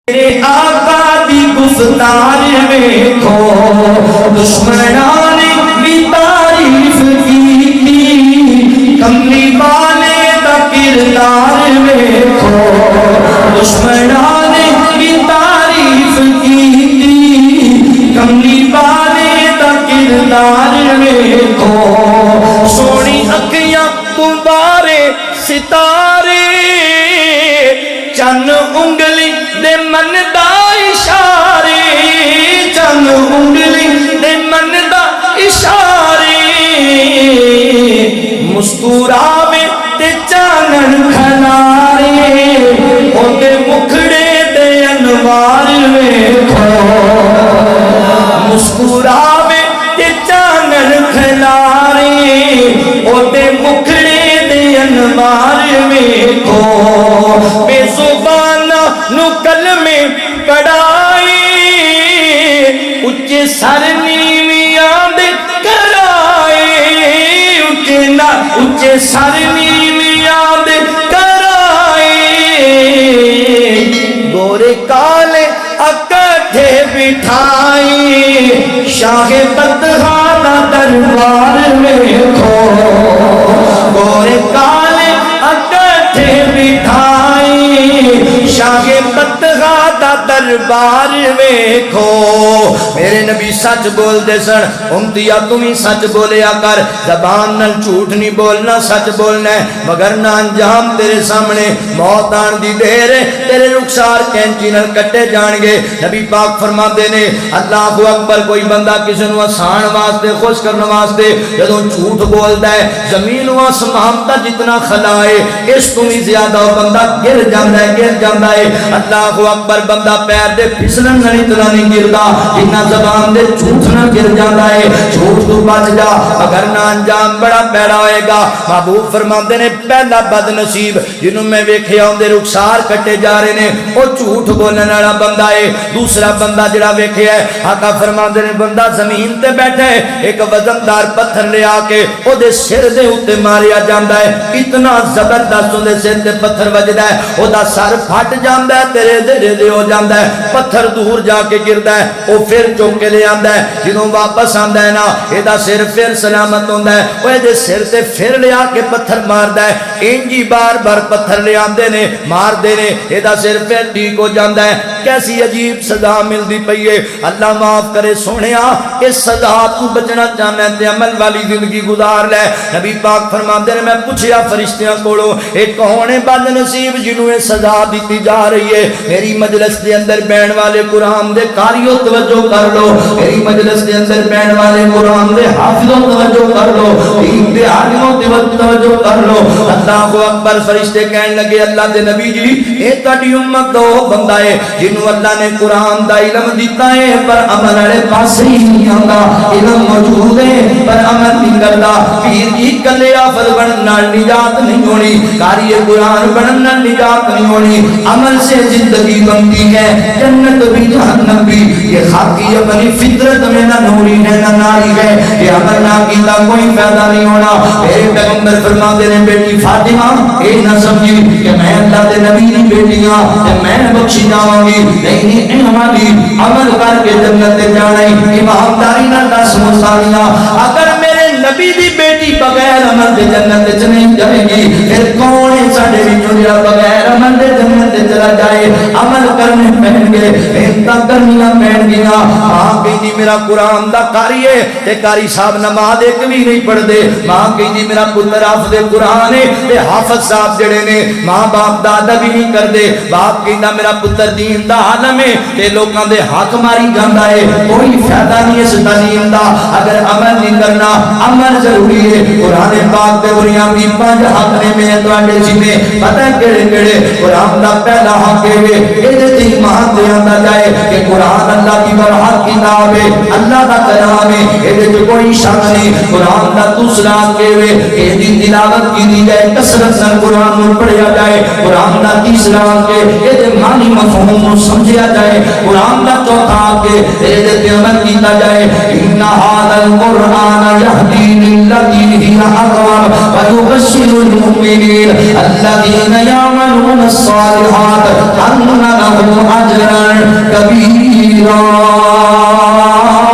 میرے آقا دی گفتار میں کھو دشمنان بھی تعریف کی کملی والے دا کردار میں کھو دشمنان بھی تعریف کی کملی والے دا کردار میں کھو سونی اکھیاں تمہارے ستارے چند انگلی دے من دا اشارے چند انگلی دے من دا اشارے مسکراوے تے چانن کھلارے اوندے مکھڑے دے انوار ویکھو مسکراوے تے چانن کھلارے اوندے مکھڑے دے انوار ویکھو بے زبان نو کلمے پڑھائے اچھے سر نیویاں دے کرائے اچھے سر نیویاں دے کرائے گورے کالے اکٹھے بٹھائے شاہ بدخانہ دربار میں کھو گورے کالے اکٹھے بٹھائے شاہ بدخانہ دربار میں کھو میرے نبی سچ بول دے سن امتیا تمہیں سچ بولیا کر زبان نل جھوٹ نہیں بولنا سچ بولنا ہے مگر نہ انجام تیرے سامنے موت آن دی دیر ہے تیرے رخسار کینچی نل کٹے جان گے نبی پاک فرما دینے اللہ اکبر کوئی بندہ کسی نو آسان واسطے خوش کرنا واسطے جدوں جھوٹ بولدا ہے زمین و آسمان تا جتنا خلا ہے اس تو بھی زیادہ بندہ گر جاندا ہے اللہ اکبر بندہ پیر دے پھسلن نال اتنا نہیں گردا جتنا زبان دے جھوٹ نہ گر جاندا ہے جھوٹ تو بچ جا اگر نہ انجام بڑا پیڑا ہوئے گا محبوب فرماندے نے پہلا بد نصیب جنہوں میں ویکھیا ہوندے رخسار کٹے جا رہے نے او جھوٹ بولنے والا بندہ ہے دوسرا بندہ جڑا ویکھیا ہے آقا فرماندے نے بندہ زمین تے بیٹھا ہے ایک وزندار پتھر لے آ کے او دے سر دے اوتے ماریا جاندا ہے اتنا زبردست اون دے سر تے پتھر وجدا ہے او دا سر پھٹ جاندا ہے تیرے دے ہو جاندا ہے پتھر دور جا کے گردا ہے او پھر چوک کے لے آندا ہے جدوں واپس آندا ہے نا اے دا سر پھر سلامت ہوندا ہے او دے سر تے پھر لے آ کے پتھر ماردا ہے انجی بار بار پتھر لے آندے نے مار دے نے اے دا سر پھر ٹھیک ہو جاندا ہے کیسی عجیب سزا ملدی پئی ہے اللہ معاف کرے سونیا اس سزا تو بچنا چاہنا ہے تے عمل والی زندگی گزار لے نبی پاک فرماندے نے میں پوچھیا فرشتیاں کولوں اے کون ہے بد نصیب جنوں اے سزا دتی جا رہی ہے میری مجلس دے اندر بیٹھن والے قرآن دے قاریوں توجہ کر لو میری مجلس دے اندر بیٹھن والے قرآن دے حافظوں توجہ کر لو دین دے عالموں توجہ کر لو اللہ اکبر فرشتے کہنے لگے اللہ دے نبی جی اے تہاڈی امت دو بندہ ہے جنوں اللہ نے قرآن دا علم دیتا ہے پر عمل والے پاسے ہی نہیں آندا علم موجود ہے پر عمل نہیں کردا پیر جی کلے حافظ بنن نال نجات نہیں ہونی قاری قرآن بنن نال نجات نہیں ہونی عمل سے زندگی بنتی ہے جنت بھی جہنم بھی یہ خاکی اپنی فطرت میں نہ نوری ہے نہ ناری ہے یہ عمل نہ کیتا کوئی فائدہ نہیں ہونا میرے پیغمبر فرماتے ہیں بیٹی فاطمہ اے نہ سمجھی کہ میں اللہ دے نبی دی بیٹی ہاں تے میں بخشی جاواں گی نہیں اے ہماری عمل کر کے جنت تے جانا ہے ایمانداری نال دس مسالیاں اگر میرے نبی دی بیٹی بغیر عمل دے جنت تے نہیں جائے گی پھر کون ہے ساڈے وچوں جڑا بغیر عمل دے جنت تے چلا جائے عمل کرنے پہن گے محنت کرنیاں پہن گیا ماں کہندی میرا قرآن دا قاری ہے تے قاری صاحب نماز ایک بھی نہیں پڑھ دے ماں کہندی میرا پتر حافظ قرآن ہے تے حافظ صاحب جڑے نے ماں باپ دا ادب بھی نہیں کردے باپ کہندا میرا پتر دین دا عالم ہے تے لوکاں دے حق ماری جاندا ہے کوئی فائدہ نہیں اس تعلیم دا اگر عمل نہیں کرنا عمل ضروری ہے قرآن پاک دے بنیادی 5 حق نے میں تواڈے سینے پتہ کیڑے قرآن دا پہلا حق ہے اے تے ایمان لے آندا جائے کہ قرآن اللہ کی برحق کتاب ہے اللہ دا کلام ہے اے تے کوئی شک نہیں قرآن دا دوسرا حق ہے اے دی تلاوت کی جائے کثرت سے قرآن نو پڑھیا جائے قرآن دا تیسرا حق ہے اے تے معنی مفہوم نو سمجھیا جائے قرآن دا چوتھا حق ہے اے تے عمل کیتا جائے ان ھذا القرآن یہدی للتی ہی اقوم ویبشر المؤمنین الذین یعملون الصالحات ان لهم اجرا بصیرا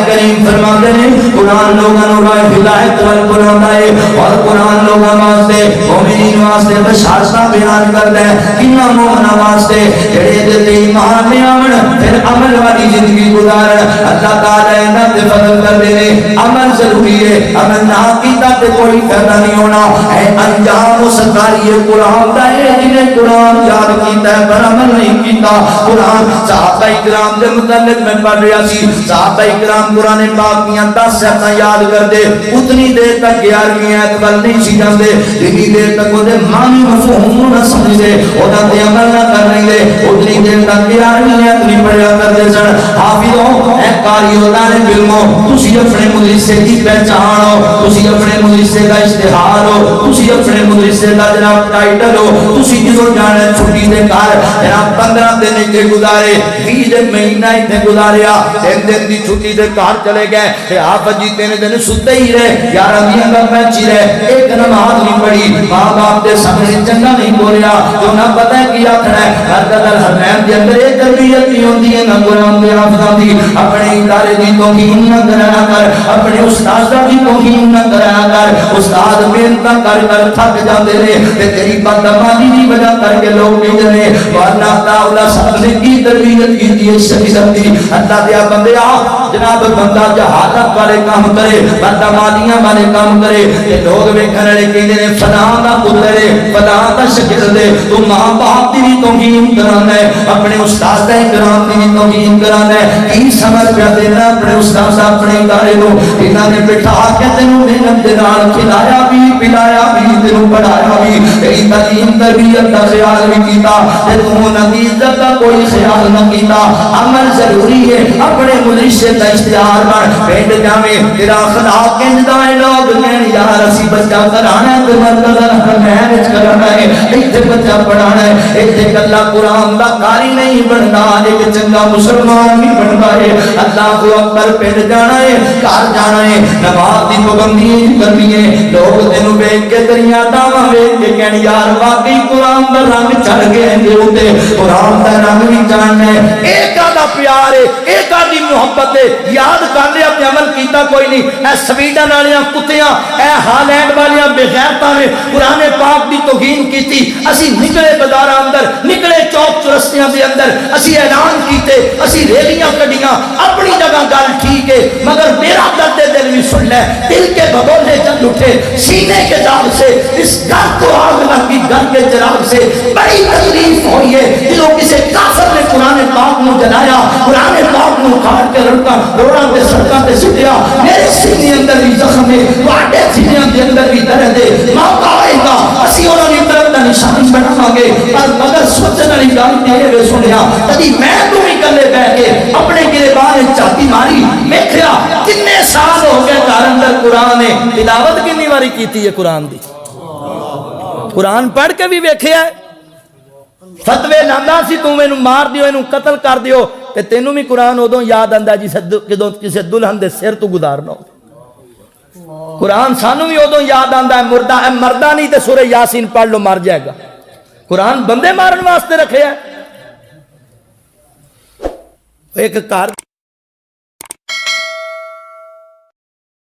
کریم فرماتے ہیں قرآن لوگوں راہ ہدایت وال قرآن ہے اور قرآن لوگوں واسطے مومنین واسطے بشارتاں بیان کرتا ہے کنا مومناں واسطے جڑے تے ایمان لے آون پھر عمل والی زندگی گزارن اللہ تعالی انہاں تے فضل کردے نے عمل ضروری ہے عمل نہ کیتا تے کوئی فائدہ نہیں ہونا ہے انجام اس کاری قرآن دا ہے جنہیں قرآن یاد کیتا ہے پر عمل نہیں کیتا قرآن صحابہ کرام دے متعلق میں پڑھ رہا سی صحابہ کرام قرآن پاک کی 10 آیتاں یاد کرتے اتنی دیر تک 11ویں آیت ول نہیں سی جاندے جتنی دیر تک وہ معنی مفہوم نہ سمجھدے اودا تے عمل نہ کر رہے اتنی دیر تک 11ویں آیت نہیں پڑھیا کرتے سن حافظوں اے قاریو طالب علموں تسی اپنے مدرسے کی پہچان ہو تسی اپنے مدرسے کا اشتہار ہو تسی اپنے مدرسے کا جناب ٹائٹل ہو تسی جدوں جانا چھٹی دے گھر جناب 15 دن کے گزارے 20 دن مہینہ اتنے گزاریا 3 دن دی چھٹی دے گھر چلے گئے تے آپ جی 3 دن ستے ہی رہے 11 دیاں گل پہنچی رہے ایک نماز نہیں پڑھی ماں باپ دے سامنے چنگا نہیں بولیا جو نہ پتہ ہے کی آکھنا ہے ہر قدر حرمین دے اندر ایک تربیت نہیں ہوندی ہے نہ قرآن دے حافظاں دی اپنے ادارے دی توہین نہ کرایا کر اپنے استاد دی توہین نہ کرایا کر استاد محنت کر کر تھک جاندے نے تے تیری بدعمالی دی وجہ کر کے لوگ کہندے نے ورنہ تعالی سب نے کی تربیت کی ہے شریعت دی اللہ دے بندیا جناب بندہ جہالت والے کام کرے بندہ مالیاں والے کام کرے یہ لوگ ویکھن والے کہندے نے فلاں دا پتر ہے فلاں دا شاگرد ہے تو ماں باپ دی توہین کرانا ہے اپنے استاد کرام دی توہین کرانا ہے کی سمجھ پیا دینا اپنے استاد اپنے ادارے نو انہاں نے بٹھا کے تینوں محنت دے نال کھلایا بھی پلایا بھی تینوں پڑھایا بھی تیری تعلیم تربیت دا خیال بھی کیتا تے تو نبی عزت دا کوئی خیال نہ کیتا عمل ضروری ہے اپنے مدرسے دا اشتہار بن پنڈ جاویں تیرا اخلاق انجدا ہے لوگ کہن یار اسی بچہ کرانا ہے تے مرکز حرمین وچ کرانا ہے ایتھے بچہ پڑھانا ہے ایتھے کلا قرآن دا قاری نہیں بننا ایک چنگا مسلمان بھی بننا ہے اللہ اکبر پنڈ جانا ہے گھر جانا ہے نماز دی پابندی کرنی ہے لوگ تینوں ویکھ کے تیریاں دعواں ویکھ کے کہن یار واقعی قرآن دا رنگ چڑھ گئے دے اوتے قرآن دا رنگ بھی جاننا ہے ایک دا پیار ہے ایک دی محبت ہے یاد کر لے اپنے عمل کیتا کوئی نہیں اے سویڈن والیاں کتیاں اے ہالینڈ والیاں بے غیرتاں نے قرآن پاک دی توہین کیتی اسی نکلے بازاراں اندر نکلے چوک چرستیاں دے اندر اسی اعلان کیتے اسی ریلیاں کڈیاں اپنی جگہ گل ٹھیک ہے مگر میرا درد دل بھی سن لے دل کے بگولے چل اٹھے سینے کے داغ سے اس گھر کو آگ لگی گھر کے چراغ سے بڑی تکلیف ہوئی ہے دلوں کسی کافر نے قرآن پاک نو جلایا قرآن پاک نو کاٹ کے روڑا کے سڑکاں تے سٹیا میرے سینے اندر بھی زخم ہے واڈے سینے دے اندر بھی درد ہے موقع آئے گا اسی انہوں نے طرف دا نشان بناواں گے پر مگر سوچن والی گل تے سنیا کدی میں تو بھی کلے بیٹھ کے اپنے گریبان چاتی ماری ویکھیا کتنے سال ہو گئے گھر اندر قرآن ہے تلاوت کتنی واری کیتی ہے قرآن دی قرآن پڑھ کے بھی ویکھیا ہے فتوے لاندا سی تو اینو مار دیو اینو قتل کر دیو تے تینوں بھی قرآن ادوں یاد آندا جی جدوں کسے دلہن دے سر تو گزارنا ہو قرآن سانوں بھی ادوں یاد آندا ہے مردہ نہیں تے سورہ یاسین پڑھ لو مر جائے گا قرآن بندے مارن واسطے رکھے ہے ایک کار